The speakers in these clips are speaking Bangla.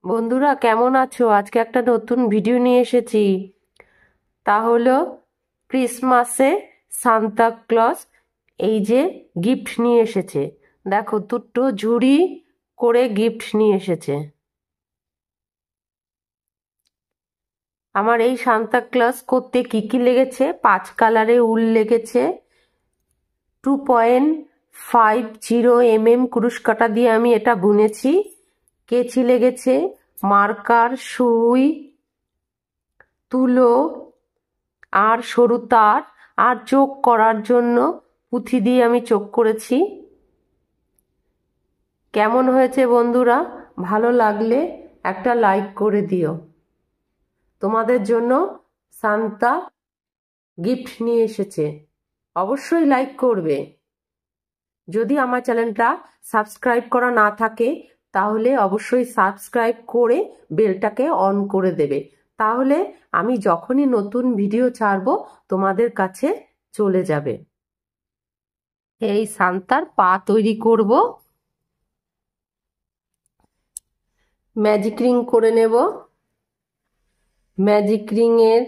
বন্ধুরা কেমন আছো? আজকে একটা নতুন ভিডিও নিয়ে এসেছি। তা হলো ক্রিসমাসে সান্তা ক্লজ এই যে গিফট নিয়ে এসেছে। দেখো দুটো ঝুড়ি করে গিফট নিয়ে এসেছে। আমার এই সান্তা ক্লজ করতে কি কি লেগেছে? 5 কালারে উল লেগেছে, 2.50 কুরুশ কাঁটা দিয়ে আমি এটা বুনেছি। কেচি লেগেছে, মার্কার, সুই, তুলো আর সরু তার, আর চোখ করার জন্য পুঁথি দিয়ে আমি চোখ করেছি। কেমন হয়েছে বন্ধুরা? ভালো লাগলে একটা লাইক করে দিও। তোমাদের জন্য সান্তা গিফট নিয়ে এসেছে, অবশ্যই লাইক করবে। যদি আমার চ্যানেলটা সাবস্ক্রাইব করা না থাকে তাহলে অবশ্যই সাবস্ক্রাইব করে বেলটাকে অন করে দেবে, তাহলে আমি যখনই নতুন ভিডিও ছাড়বো তোমাদের কাছে চলে যাবে। এই সান্তার পা তৈরি করব। ম্যাজিক রিং করে নেব। ম্যাজিক রিংয়ের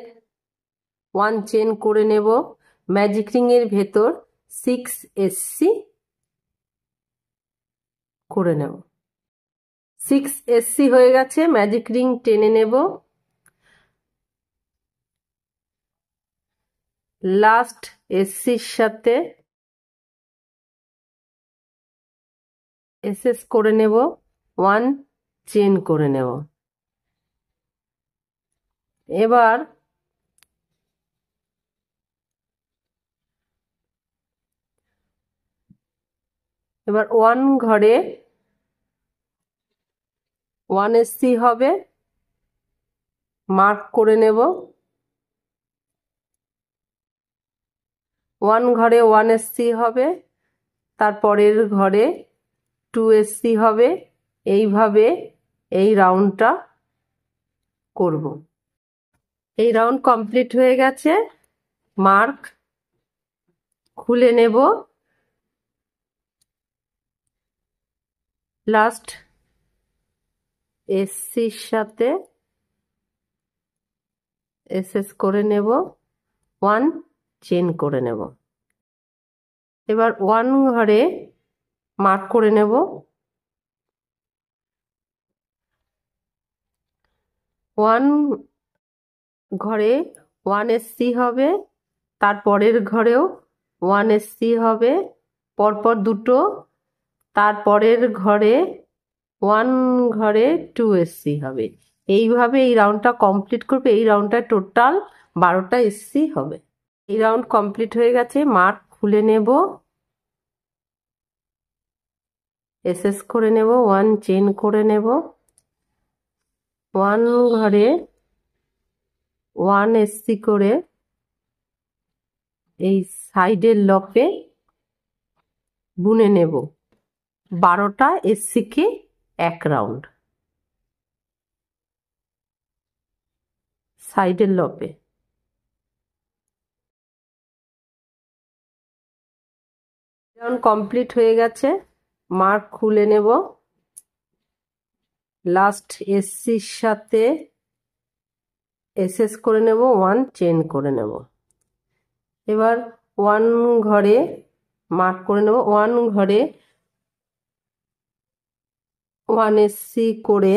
1 চেন করে নেব। ম্যাজিক রিংয়ের ভেতর 6SC করে নেব। 6SC হয়ে গেছে। ম্যাজিক রিং টেনে নেব। লাস্ট এসসির সাথে SS করে নেব। 1 চেন করে নেব। এবার 1 ঘরে 1SC হবে, মার্ক করে নেব। 1 ঘরে 1SC হবে, তারপরের ঘরে 2SC হবে। এইভাবে এই রাউন্ডটা করব। এই রাউন্ড কমপ্লিট হয়ে গেছে। মার্ক খুলে নেব। লাস্ট এসসির সাথে SS করে নেব। 1 চেন করে নেব। এবার 1 ঘরে মার্ক করে নেব। 1 ঘরে 1SC হবে, তারপরের ঘরেও 1SC হবে, পরপর দুটো। তারপরের ঘরে 1 ঘরে 2SC হবে। এইভাবে এই রাউন্ডটা কমপ্লিট করবে। এই রাউন্ডটা টোটাল 12টা SC হবে। এই রাউন্ড কমপ্লিট হয়ে গেছে। মার্ক খুলে নেব। SS করে নেব। 1 চেন করে নেব। 1 ঘরে 1SC করে এই সাইডের লপে বুনে নেব। 12টা SC কে এক রাউন্ড সাইডের লপে। রাউন্ড কমপ্লিট হয়ে গেছে। মার্ক খুলে নেব। লাস্ট SCর সাথে SS করে নেব। 1 চেন করে নেব। এবার 1 ঘরে মার্ক করে নেব। 1 ঘরে 1SC করে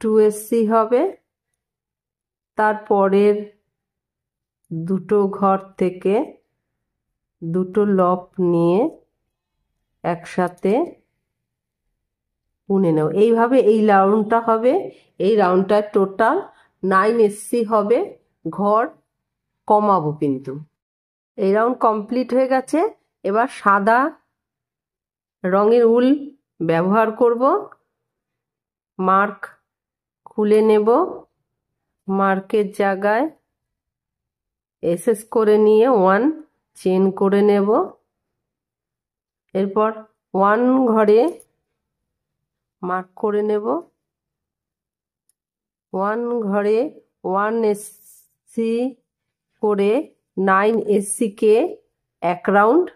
2SC হবে, তারপরের দুটো ঘর থেকে দুটো লপ নিয়ে একসাথে বুনে নেব। এইভাবে এই রাউন্ডটা হবে। এই রাউন্ডটা টোটাল 9SC হবে। ঘর কমাবো কিন্তু। এই রাউন্ড কমপ্লিট হয়ে গেছে। এবার সাদা রঙের উল ব্যবহার করব। মার্ক খুলে নেব। মার্কের জায়গায় SS করে নিয়ে 1 চেন করে নেব। এরপর 1 ঘরে মার্ক করে নেব। 1 ঘরে 1SC করে 9SC কে এক রাউন্ড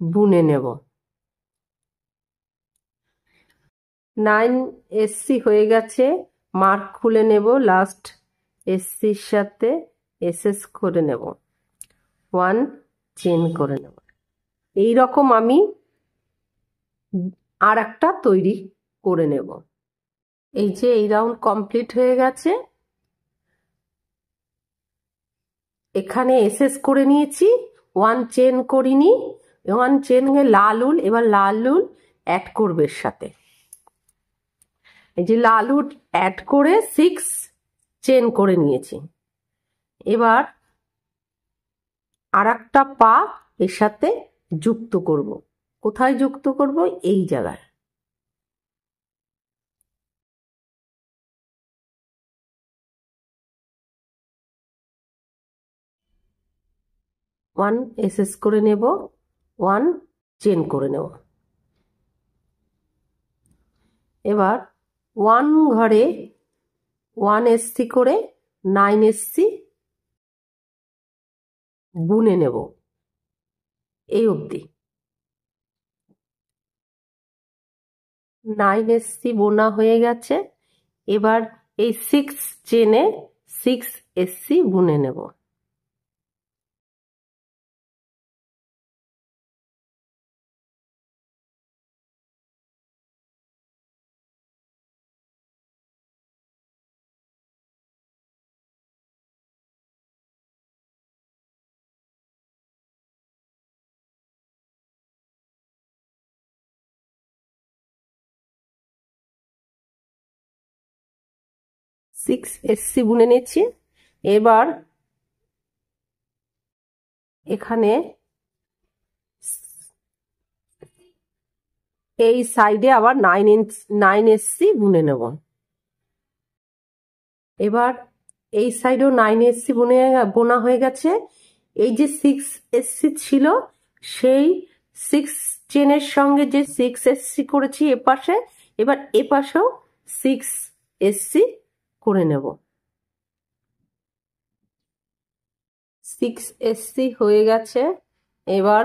বুনে নেব। 9SC হয়ে গেছে, মার্ক খুলে নেব, লাস্ট SCর সাথে SS করে নেব, 1 চেন করে নেব। এই রকম আমি আর একটা তৈরি করে নেব। এই যে এই রাউন্ড কমপ্লিট হয়ে গেছে, এখানে SS করে নিয়েছি, 1 চেন করিনি, 1 চেন লাল উল, এবার লাল উল অ্যাড করবে এর সাথে। এই যে লাল উল অ্যাড করে 6 চেন করে নিয়েছি। এবার আর একটা পা এর সাথে যুক্ত করব। কোথায় যুক্ত করব? এই জায়গায়। ওয়ান SS করে নেব, 1 চেন করে নেব। এবার 1 ঘরে 1SC করে 9SC বুনে নেব এই অবধি। 9SC বোনা হয়ে গেছে। এবার এই 6 চেনে 6SC বুনে নেব। সিক্স এসসি বুনে নিচ্ছি। এবার এখানে এই সাইডে আবার 9SC বুনে নেব। এবার এই সাইডেও 9SC বোনা হয়ে গেছে। এই যে 6SC ছিল, সেই 6 চেনের সঙ্গে যে 6SC করেছি এপাশে, এবার এপাশেও 6SC করে নেব। 6SC হয়ে গেছে। এবার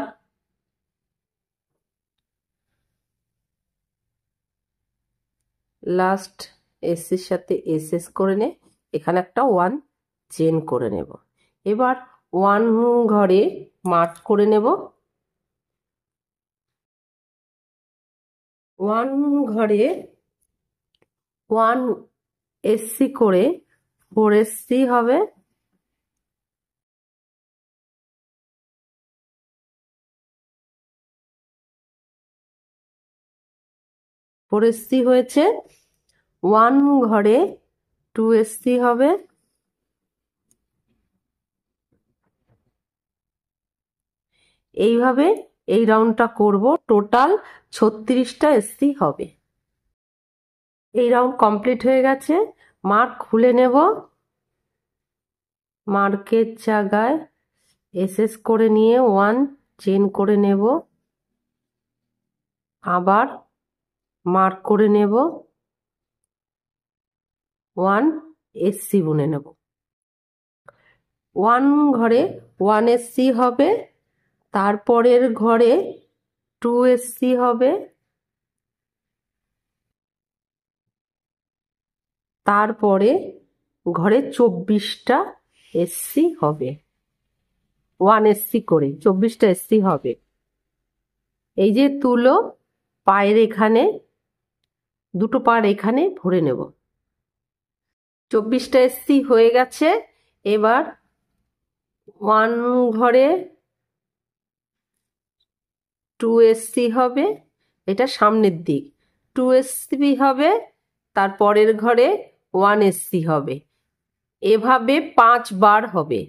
লাস্ট SCর সাথে SS করে নে, এখানে একটা 1 চেন করে নেব। এবার 1 ঘরে মার্ক করে নেব, 1 ঘরে 1SC করে 4SC হবে। SC হয়েছে। 1 ঘরে 2SC হবে। এইভাবে এই রাউন্ডটা করব, টোটাল 36টা SC হবে। এই রাউন্ড কমপ্লিট হয়ে গেছে। মার্ক খুলে নেব, মার্কের জায়গায় SS করে নিয়ে 1 চেন করে নেব, আবার মার্ক করে নেব, 1 SC বুনে নেব। 1 ঘরে 1SC হবে, তারপরের ঘরে 2SC হবে, তারপরে ঘরে 24টা SC হবে। 1SC করে 24টা SC হবে। এই যে তুলো পায়ের এখানে, দুটো পার এখানে ভরে নেব। 24টা SC হয়ে গেছে। এবার 1 ঘরে 2SC হবে, এটা সামনের দিক, 2SC হবে, তারপরের ঘরে 1SC হবে। এভাবে 5 বার হবে।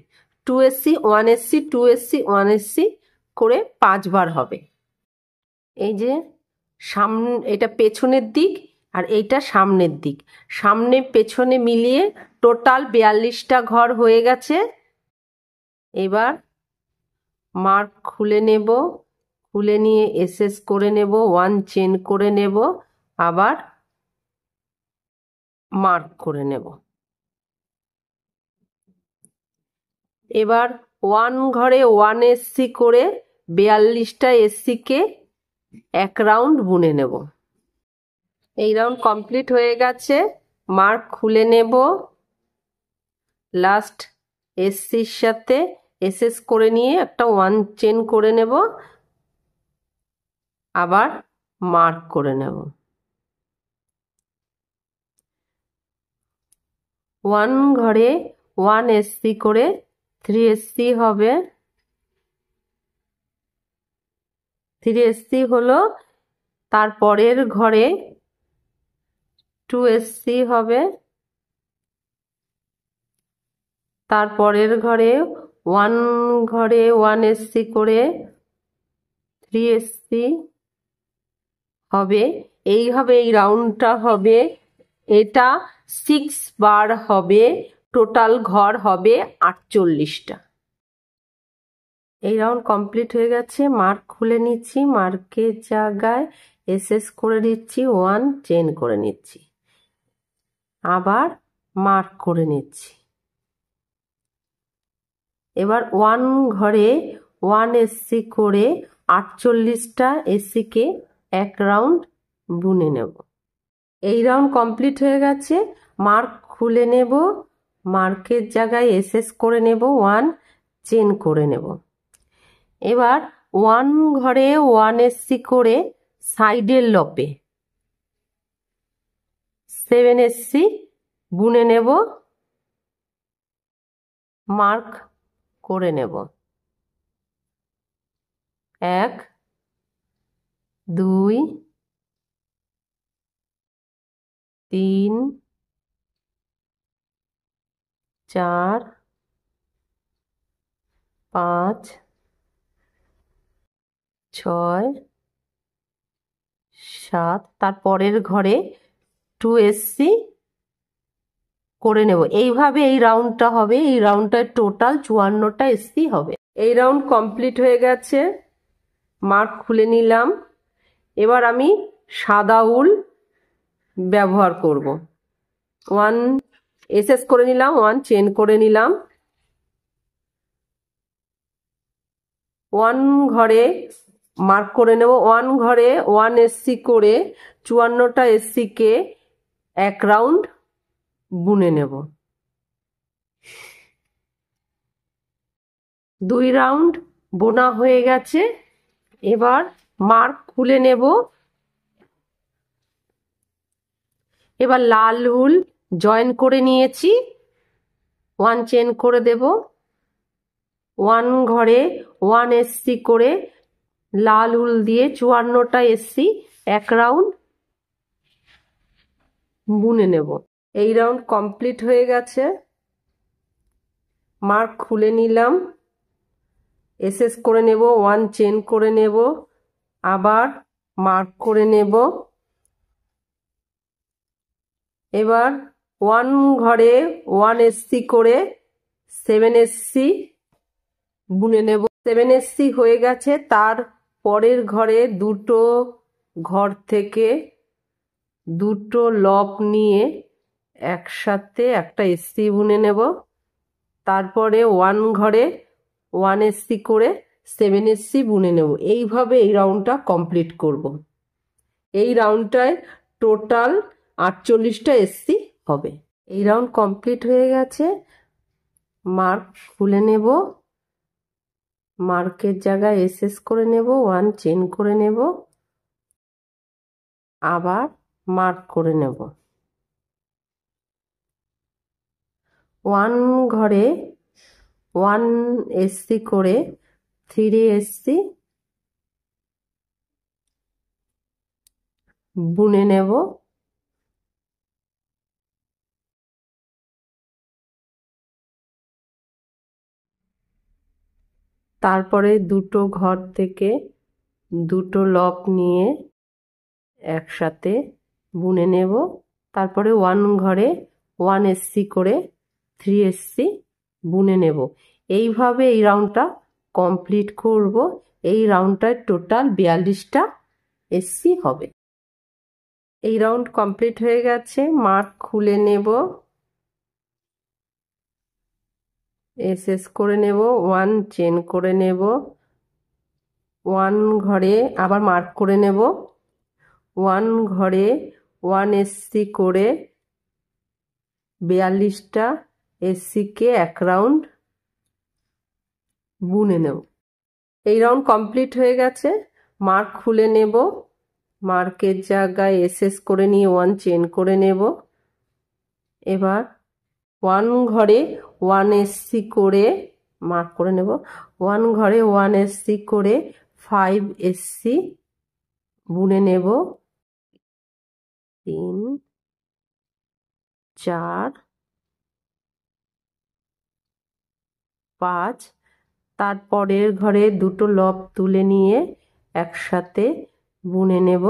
2SC 1SC 2SC 1SC করে 5 বার হবে। এই যে সামনে, এটা পেছনের দিক আর এইটা সামনের দিক, সামনে পেছনে মিলিয়ে টোটাল 42টা ঘর হয়ে গেছে। এবার মার্ক খুলে নেব, খুলে নিয়ে SS করে নেব, 1 চেন করে নেব, আবার মার্ক করে নেব। এবার 1 ঘরে 1SC করে 42টা SC কে 1 রাউন্ড বুনে নেব। এই রাউন্ড কমপ্লিট হয়ে গেছে, মার্ক খুলে নেব। লাস্ট এসসির সাথে এসএস করে নিয়ে একটা 1 চেন করে নেব, আবার মার্ক করে নেব। 1 ঘরে 1 এসসি করে 3 এসসি হবে। 3 এসসি হলো, তারপরের ঘরে 2 এসসি হবে, তারপরের ঘরে 1 এসসি করে 3 এসসি হবে। এইভাবে এই রাউন্ডটা হবে। এটা 6 বার হবে, টোটাল ঘর হবে 48টা। এই রাউন্ড কমপ্লিট হয়ে গেছে, মার্ক খুলে নিচ্ছি, মার্কের জায়গায় এসএস করে দিচ্ছি, 1 চেন করে নিচ্ছি, আবার মার্ক করে নিচ্ছি। এবার 1 ঘরে 1 এসসি করে 48টা এসসিকে এক রাউন্ড বুনে নেব। এই রাউন্ড কমপ্লিট হয়ে গেছে, মার্ক খুলে নেব, মার্কের জায়গায় এসএস করে নেব, 1 চেন করে নেব। এবার 1 ঘরে 1 এসসি করে সাইডের লপে 7 এসসি বুনে নেব, মার্ক করে নেব। 1 2 3 4 5 6 7, তারপরের ঘরে 2 এসসি করে নেব। এইভাবে এই রাউন্ডটা হবে, এই রাউন্ডটায় টোটাল 54টা এসসি হবে। এই রাউন্ড কমপ্লিট হয়ে গেছে, মার্ক খুলে নিলাম। এবার আমি সাদা উল ব্যবহার করব। 1 এসএস করে নিলাম, 1 চেন করে নিলাম। 1 ঘরে মার্ক করে নেব, 1 ঘরে 1 এসসি করে 54টা এসসিকে এক রাউন্ড বুনে নেব। 2 রাউন্ড বোনা হয়ে গেছে, এবার মার্ক খুলে নেব। এবার লাল উল জয়েন করে নিয়েছি, 1 চেন করে দেব। 1 ঘরে 1 এসসি করে লাল উল দিয়ে 54টা এসসি এক রাউন্ড বুনে নেব। এই রাউন্ড কমপ্লিট হয়ে গেছে, মার্ক খুলে নিলাম, এসএস করে নেব, 1 চেন করে নেব, আবার মার্ক করে নেব। এবার 1 ঘরে 1 এসসি করে 7 এসসি বুনে নেব। 7 এসসি হয়ে গেছে, তার পরের ঘরে দুটো ঘর থেকে দুটো লব নিয়ে একসাথে একটা এসসি বুনে নেব। তারপরে 1 ঘরে 1 এসসি করে 7 এসসি বুনে নেব। এইভাবে এই রাউন্ডটা কমপ্লিট করব। এই রাউন্ডটায় টোটাল 48টা এসসি হবে। এই রাউন্ড কমপ্লিট হয়ে গেছে, মার্ক খুলে নেব, মার্কের জায়গায় এসএস করে নেব, 1 চেন করে নেব, আবার মার্ক করে নেব। 1 ঘরে 1 এসসি করে 3 এসসি বুনে নেব। তারপরে দুটো ঘর থেকে দুটো লক নিয়ে একসাথে বুনে নেব। তারপরে 1 ঘরে 1 এসসি করে 3 এসসি বুনে নেব। এইভাবে এই রাউন্ডটা কমপ্লিট করব। এই রাউন্ডটায় টোটাল 42টা এসসি হবে। এই রাউন্ড কমপ্লিট হয়ে গেছে, মার্ক খুলে নেব, এসএস করে নেব, 1 চেন করে নেব, 1 ঘরে আবার মার্ক করে নেব। 1 ঘরে 1 এসসি করে 42টা এসসিকে এক রাউন্ড বুনে নেব। এই রাউন্ড কমপ্লিট হয়ে গেছে। মার্ক খুলে নেব, মার্কের জায়গায় এসএস করে নিয়ে 1 চেন করে নেব। এবার 1 ঘরে 1 এসসি করে মার্ক করে নেব। 1 ঘরে 1 এসসি করে 5 এসসি বুনে নেব। 3 4 5। তারপরের ঘরে দুটো লব তুলে নিয়ে একসাথে বুনে নেব।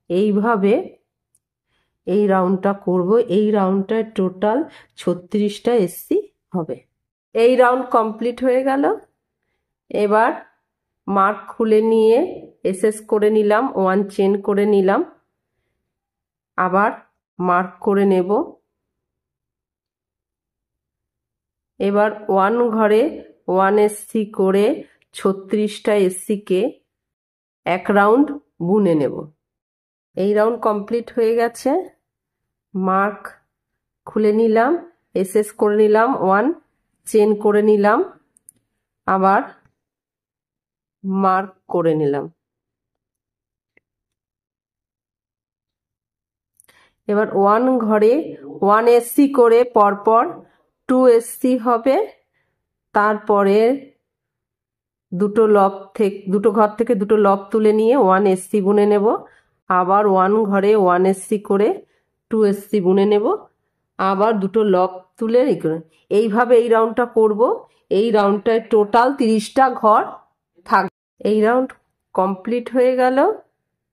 এইভাবে এই রাউন্ডটা করব। এই রাউন্ডটায় টোটাল 36টা এসসি হবে। এই রাউন্ড কমপ্লিট হয়ে গেল। এবার মার্ক খুলে নিয়ে এসএস করে নিলাম, 1 চেন করে নিলাম, আবার মার্ক করে নেব। এবার 1 ঘরে 1 এসসি করে 36টা এসসিকে এক রাউন্ড বুনে নেব। এই রাউন্ড কমপ্লিট হয়ে গেছে। মার্ক খুলে নিলাম, এসএস করে নিলাম, 1 চেন করে নিলাম, আবার মার্ক করে নিলাম। এবার 1 ঘরে 1 এসসি করে পরপর 2 এসসি হবে। তারপরে দুটো ঘর থেকে দুটো লব তুলে নিয়ে 1 এসসি বুনে নেব। আবার 1 ঘরে 1 এসসি করে 2 এসসি বুনে নেব। আবার দুটো লব তুলে এইভাবে এই রাউন্ডটা করব। এই রাউন্ডটায় টোটাল 30টা ঘর থাকবে। এই রাউন্ড কমপ্লিট হয়ে গেল।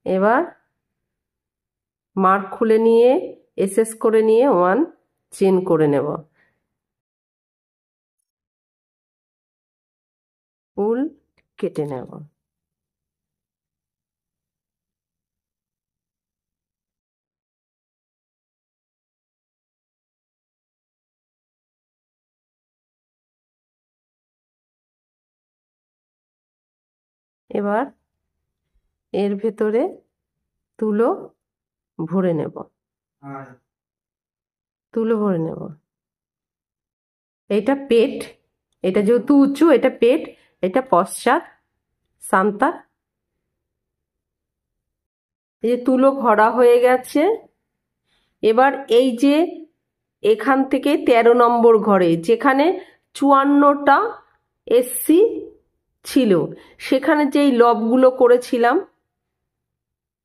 এবার মার্ক খুলে নিয়ে এসএস করে নিয়ে 1 চেন করে নেব। উল কেটে নেব। এবার এর ভেতরে তুলো ভরে নেব। তুলো ভরে নেব। এটা পেট, এটা যেহেতু উঁচু, এটা পেট, এটা পশ্চাৎ সান্তা। এই যে তুলো ভরা হয়ে গেছে। এবার এই যে এখান থেকে 13 নম্বর ঘরে যেখানে 54টা এসসি ছিল, সেখানে যেই লবগুলো করেছিলাম,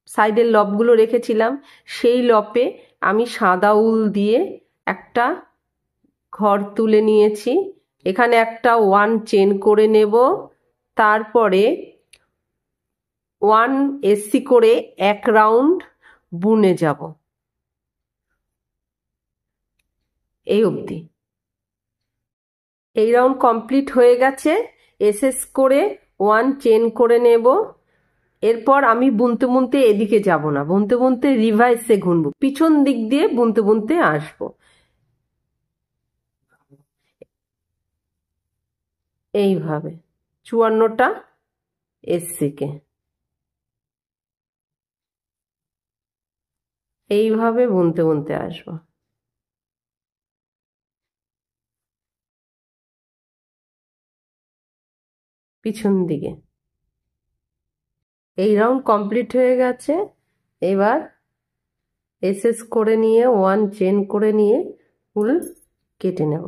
সাইডের লবগুলো রেখেছিলাম, সেই লপে আমি সাদা উল দিয়ে একটা ঘর তুলে নিয়েছি। এখানে একটা 1 চেন করে নেব। তারপরে 1 এসসি করে এক রাউন্ড বুনে যাব এই অবধি। এই রাউন্ড কমপ্লিট হয়ে গেছে। এসএস করে 1 চেন করে নেব। এরপর আমি বুনতে বুনতে এদিকে যাব না, বুনতে বুনতে রিভার্সে ঘুরবো, পিছন দিক দিয়ে বুনতে বুনতে আসবো। এইভাবে 54টা এসসিকে এইভাবে বুনতে বুনতে আসবো পিছন দিকে। এই রাউন্ড কমপ্লিট হয়ে গেছে। এবার এসএস করে নিয়ে 1 চেন করে নিয়ে উল কেটে নেব।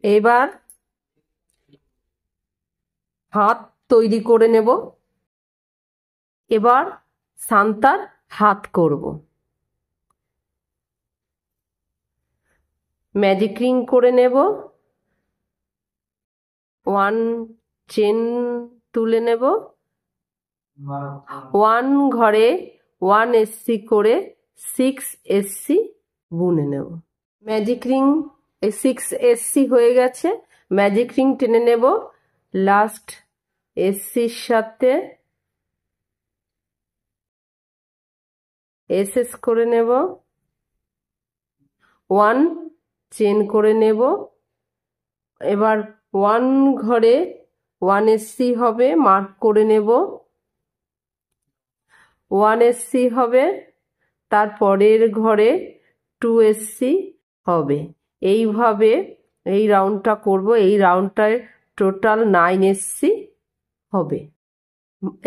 এবার হাত তৈরি করে নেব। এবার সান্তার হাত করব। ম্যাজিক রিং করে নেব। 1 চেন তুলে নেব। 1 ঘরে 1 এসসি করে 6 এসসি বুনে নেব। ম্যাজিক রিং এই 6SC হয়ে গেছে। ম্যাজিক রিং টেনে নেব, লাস্ট SCর সাথে SS করে নেব, 1 চেন করে নেব। এবার 1 ঘরে 1SC হবে, মার্ক করে নেব। 1SC হবে, তারপরের ঘরে 2SC হবে। এইভাবে এই রাউন্ডটা করব। এই রাউন্ডটায় টোটাল 9SC হবে।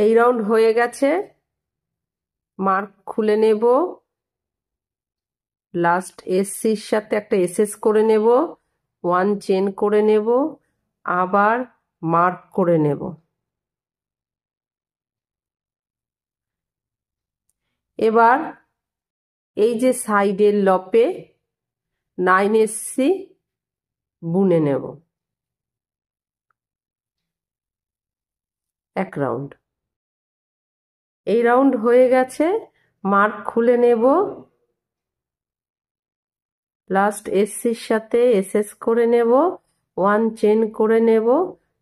এই রাউন্ড হয়ে গেছে, মার্ক খুলে নেব, লাস্ট SCর সাথে একটা SS করে নেব, 1 চেন করে নেব, আবার মার্ক করে নেব। এবার এই যে সাইডের লপে 9SC বুনে নেব এক রাউন্ড। এই রাউন্ড হয়ে গেছে, মার্ক খুলে নেব, লাস্ট SCর সাথে SS করে নেব, 1 চেন করে নেব,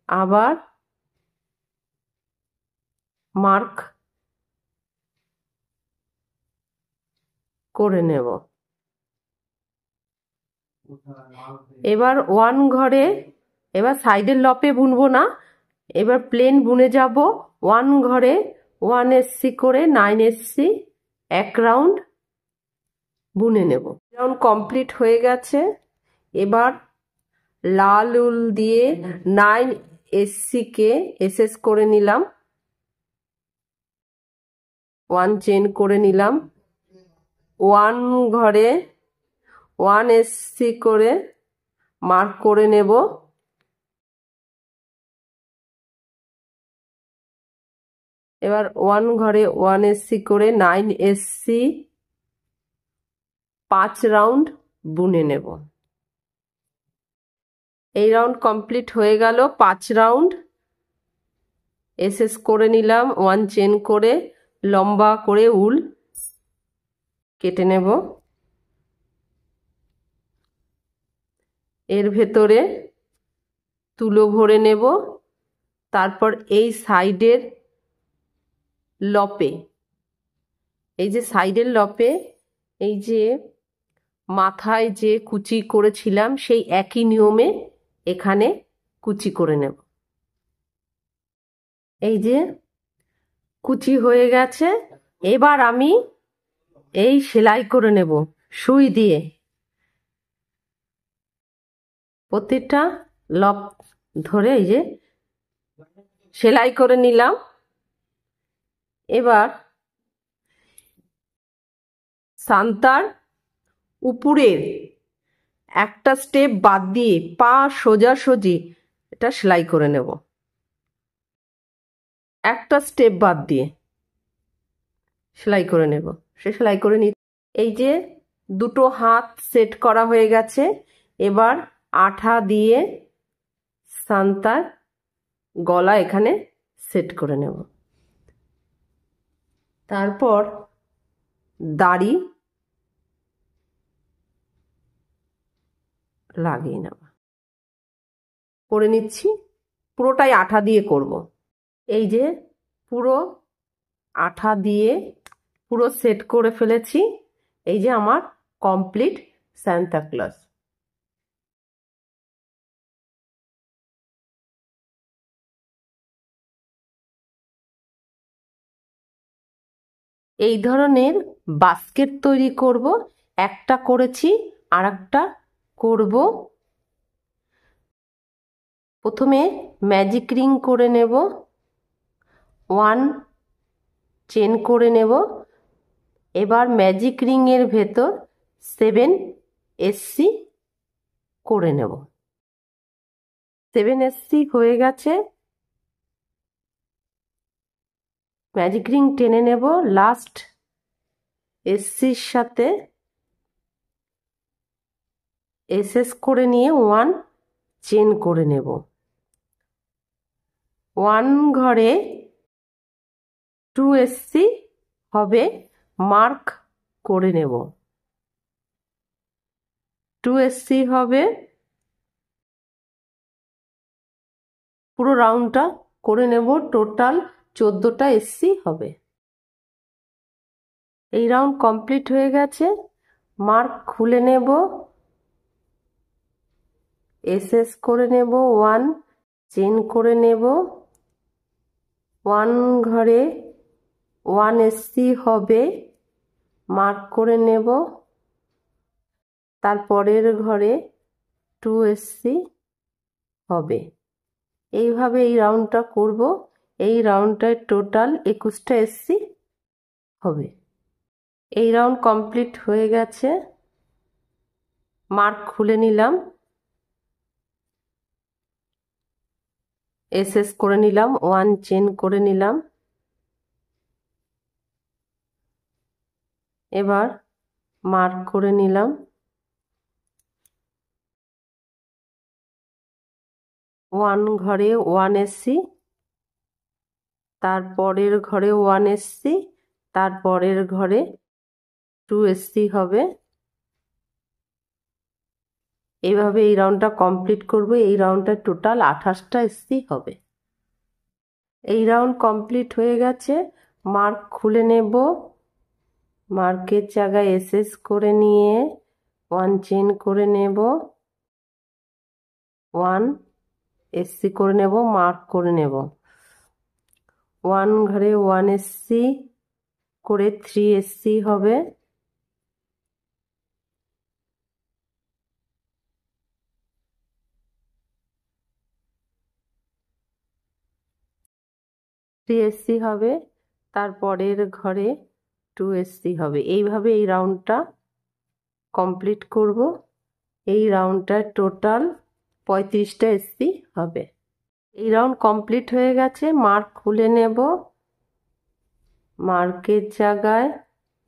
আবার মার্ক করে নেব। এবার 1 ঘরে, এবার সাইডের লপে বুনবো না, এবার প্লেন বুনে যাব। 1 ঘরে 1SC করে 9SC এক রাউন্ড বুনে নেব। রাউন্ড কমপ্লিট হয়ে গেছে। এবার লাল উল দিয়ে 9SC কে SS করে নিলাম, 1 চেন করে নিলাম, 1 ঘরে 1SC করে মার্ক করে নেব। এবার 1 ঘরে 1SC করে 9SC 5 রাউন্ড বুনে নেব। এই রাউন্ড কমপ্লিট হয়ে গেল, 5 রাউন্ড SS করে নিলাম, 1 চেন করে লম্বা করে উল কেটে নেব। এর ভেতরে তুলো ভরে নেব, তারপর এই সাইডের লপে, এই যে সাইডের লপে এই যে মাথায় যে কুচি করেছিলাম সেই একই নিয়মে এখানে কুচি করে নেব। এই যে কুচি হয়ে গেছে, এবার আমি এই সেলাই করে নেব সুই দিয়ে। প্রতিটা লপ ধরে এই যে সেলাই করে নিলাম। এবার সান্তার উপরের একটা স্টেপ বাদ দিয়ে পা সোজাসুজি এটা সেলাই করে নেব, একটা স্টেপ বাদ দিয়ে সেলাই করে নেব। সে সেলাই করে নি। এই যে দুটো হাত সেট করা হয়ে গেছে, এবার আঠা দিয়ে সান্তার গলা এখানে সেট করে নেব। তারপর দাড়ি লাগিয়ে নেব। করে নিচ্ছি, পুরোটাই আঠা দিয়ে করব। এই যে পুরো আঠা দিয়ে পুরো সেট করে ফেলেছি। এই যে আমার কমপ্লিট সান্তা ক্লজ। এই ধরনের বাস্কেট তৈরি করব। একটা করেছি, আর একটা করব। প্রথমে ম্যাজিক রিং করে নেব, 1 চেন করে নেব। এবার ম্যাজিক রিং এর ভেতর 7SC করে নেব। 7SC হয়ে গেছে, ম্যাজিক রিং টেনে নেব, লাস্ট SCর সাথে SS করে নিয়ে 1 চেন করে নেব। 1 ঘরে 2SC হবে, মার্ক করে নেব। 2SC হবে। পুরো রাউন্ডটা করে নেব, টোটাল 14টা SC হবে। এই রাউন্ড কমপ্লিট হয়ে গেছে, মার্ক খুলে নেব, SS করে নেব, 1 চেন করে নেব, 1 ঘরে 1SC হবে, মার্ক করে নেব, তারপরের ঘরে 2SC হবে। এইভাবে এই রাউন্ডটা করব। এই রাউন্ডটায় টোটাল 21টা SC হবে। এই রাউন্ড কমপ্লিট হয়ে গেছে, মার্ক খুলে নিলাম, SS করে নিলাম, 1 চেন করে নিলাম। এবার মার্ক করে নিলাম, 1 ঘরে 1SC, তারপরের ঘরে 1SC, তারপরের ঘরে 2SC হবে। এইভাবে এই রাউন্ডটা কমপ্লিট করব। এই রাউন্ডটা টোটাল 28টা SC হবে। এই রাউন্ড কমপ্লিট হয়ে গেছে, মার্ক খুলে নেব, মার্কের জায়গায় SS করে নিয়ে 1 চেন করে নেব, 1 SC করে নেব, মার্ক করে নেব, 1 ঘরে 1SC করে 3SC হবে। SC হবে, তারপরের ঘরে 2SC হবে। এইভাবে এই রাউন্ডটা কমপ্লিট করব। এই রাউন্ডটা টোটাল 35টা SC হবে। এই রাউন্ড কমপ্লিট হয়ে গেছে, মার্ক খুলে নেব, মার্কের জায়গায়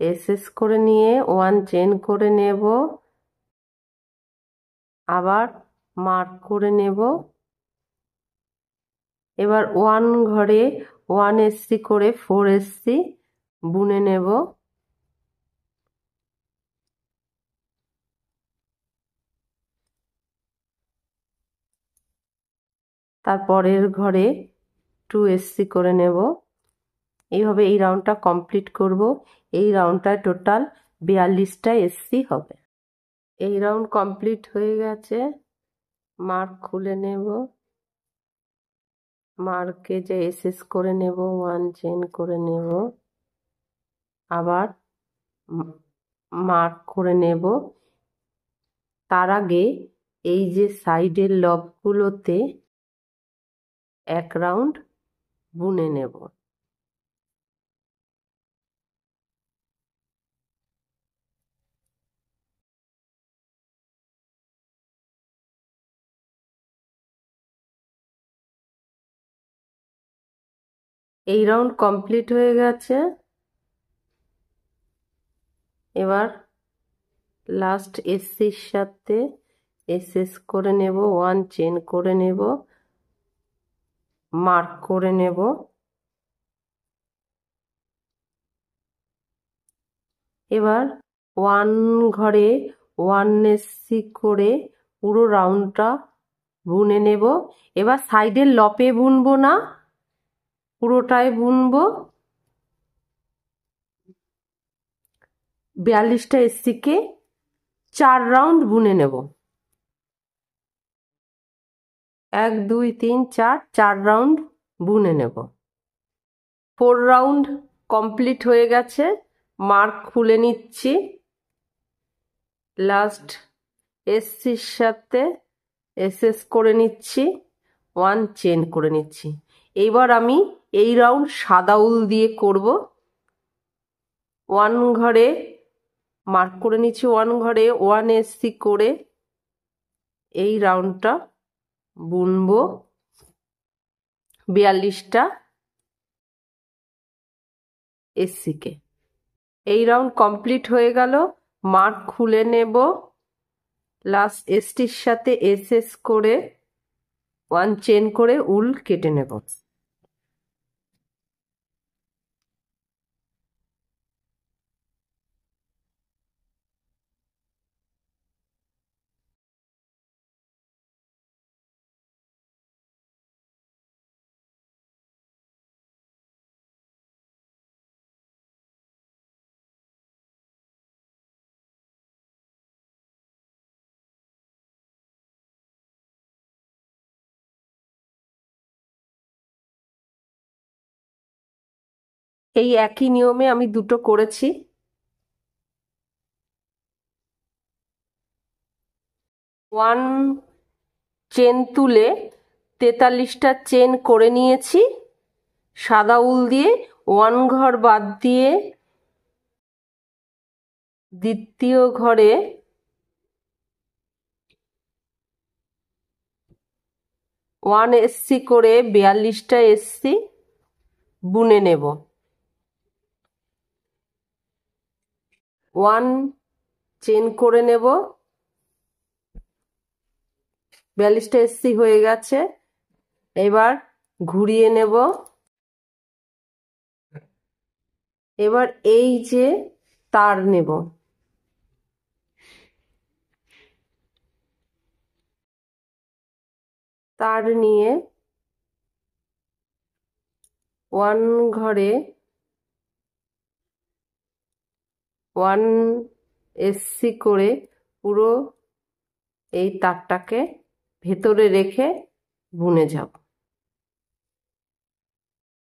SS করে নিয়ে 1 চেন করে নেব, আবার মার্ক করে নেব। এবার 1 ঘরে 1SC করে 4SC বুনে নেব। তারপরের ঘরে 2SC করে নেব। এইভাবে এই রাউন্ডটা কমপ্লিট করব। এই রাউন্ডটায় টোটাল 42টা SC হবে। এই রাউন্ড কমপ্লিট হয়ে গেছে, মার্ক খুলে নেব, মার্কে যে SS করে নেব, 1 চেন করে নেব, আবার মার্ক করে নেব। তার আগে এই যে সাইডের লবগুলোতে 1 রাউন্ড বুনে নেব। এই রাউন্ড কমপ্লিট হয়ে গেছে, এবার লাস্ট SCর সাথে SS করে নেব, 1 চেন করে নেব, মার্ক করে নেব। এবার 1 ঘরে 1SC করে পুরো রাউন্ডটা বুনে নেব। এবার সাইডের লপে বুনবো না, পুরোটাই বুনবো। 42টা SCকে 4 রাউন্ড বুনে নেব। 1 2 3 4, 4 রাউন্ড বুনে নেব। 4 রাউন্ড কমপ্লিট হয়ে গেছে, মার্ক খুলে নিচ্ছি, লাস্ট SCর সাথে SS করে নিচ্ছি, 1 চেন করে নিচ্ছি। এইবার আমি এই রাউন্ড সাদা উল দিয়ে করব। 1 ঘরে মার্ক করে নিচ্ছি, 1 ঘরে 1SC করে এই রাউন্ডটা বুনবো 42টা SCকে। এই রাউন্ড কমপ্লিট হয়ে গেল, মার্ক খুলে নেব, লাস্ট STর সাথে SS করে 1 চেন করে উল কেটে নেব। এই একই নিয়মে আমি দুটো করেছি। ওয়ান চেন তুলে 43টা চেন করে নিয়েছি। সাদা উল দিয়ে 1 ঘর বাদ দিয়ে দ্বিতীয় ঘরে 1 এসসি করে 42টা এসসি বুনে নেব। 1 চেন করে নেব। 42টা এসসি হয়ে গেছে। এবার ঘুরিয়ে নেব। এবার এই যে তার নেব, তার নিয়ে 1 ঘরে 1 এসসি করে পুরো এই তারটাকে ভেতরে রেখে বুনে যাব।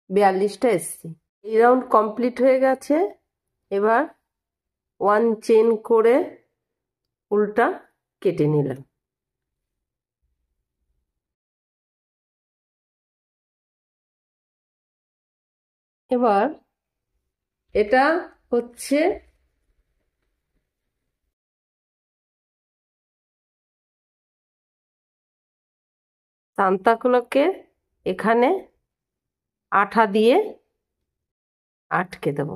42টা এসসি। এই রাউন্ড কমপ্লিট হয়ে গেছে। এবার 1 চেন করে উলটা কেটে নিলাম। এবার এটা হচ্ছে সান্তাক্লজকে এখানে আঠা দিয়ে আটকে দেব।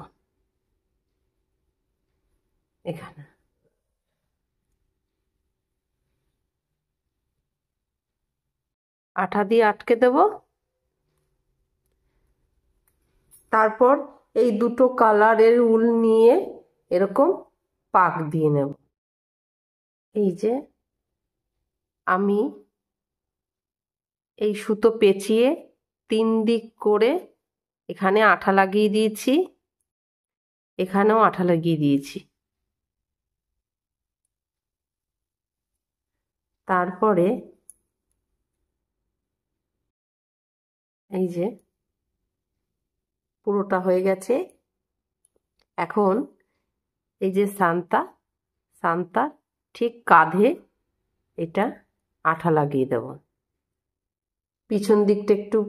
এখানে আঠা দিয়ে আটকে দেব। তারপর এই দুটো কালারের উল নিয়ে এরকম পাক দিয়ে নেব। এই যে আমি এই সুতো পেঁচিয়ে 3 দিক করে এখানে আঠা লাগিয়ে দিয়েছি, এখানেও আঠা লাগিয়ে দিয়েছি। তারপরে এই যে পুরোটা হয়ে গেছে। এখন এই যে সান্তা ঠিক কাঁধে এটা আঠা লাগিয়ে দেব। পিছন দিকটা একটু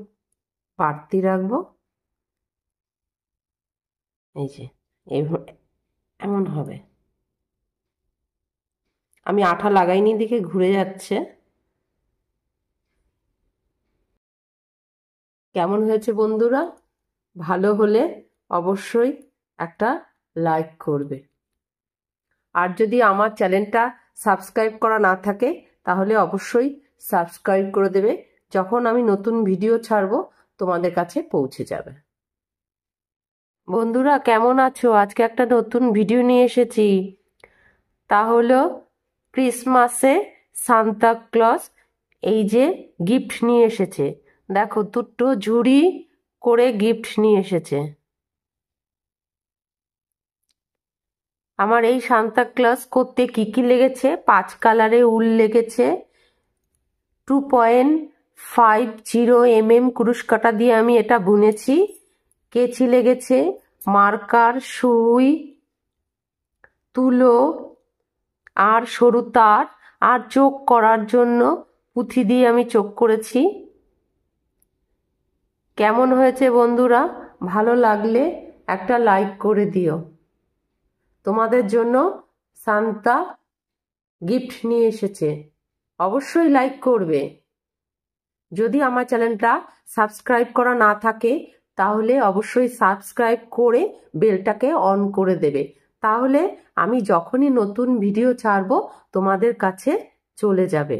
বাড়তি রাখবো। এই যে এমন হবে। আমি আঠা লাগাইনি দিকে ঘুরে যাচ্ছে। কেমন হয়েছে বন্ধুরা? ভালো হলে অবশ্যই একটা লাইক করবে। আর যদি আমার চ্যানেলটা সাবস্ক্রাইব করা না থাকে তাহলে অবশ্যই সাবস্ক্রাইব করে দেবে। যখন আমি নতুন ভিডিও ছাড়বো তোমাদের কাছে পৌঁছে যাবে। বন্ধুরা কেমন আছো? আজকে একটা নতুন ভিডিও নিয়ে এসেছি। তা হলো ক্রিসমাসে সান্তাক্লজ এই যে গিফট নিয়ে এসেছে। দেখো দুটো ঝুড়ি করে গিফট নিয়ে এসেছে। আমার এই সান্তাক্লজ করতে কি কি লেগেছে? 5 কালারে উল লেগেছে, 2.50 mm কুরুশ কাঁটা দিয়ে আমি এটা বুনেছি। কেচি লেগেছে, মার্কার, সুই, তুলো আর সরু তার, আর চোখ করার জন্য পুঁথি দিয়ে আমি চোখ করেছি। কেমন হয়েছে বন্ধুরা? ভালো লাগলে একটা লাইক করে দিও। তোমাদের জন্য সান্তা গিফট নিয়ে এসেছে, অবশ্যই লাইক করবে। যদি আমার চ্যানেলটা সাবস্ক্রাইব করা না থাকে তাহলে অবশ্যই সাবস্ক্রাইব করে বেলটাকে অন করে দেবে। তাহলে আমি যখনই নতুন ভিডিও ছাড়বো তোমাদের কাছে চলে যাবে।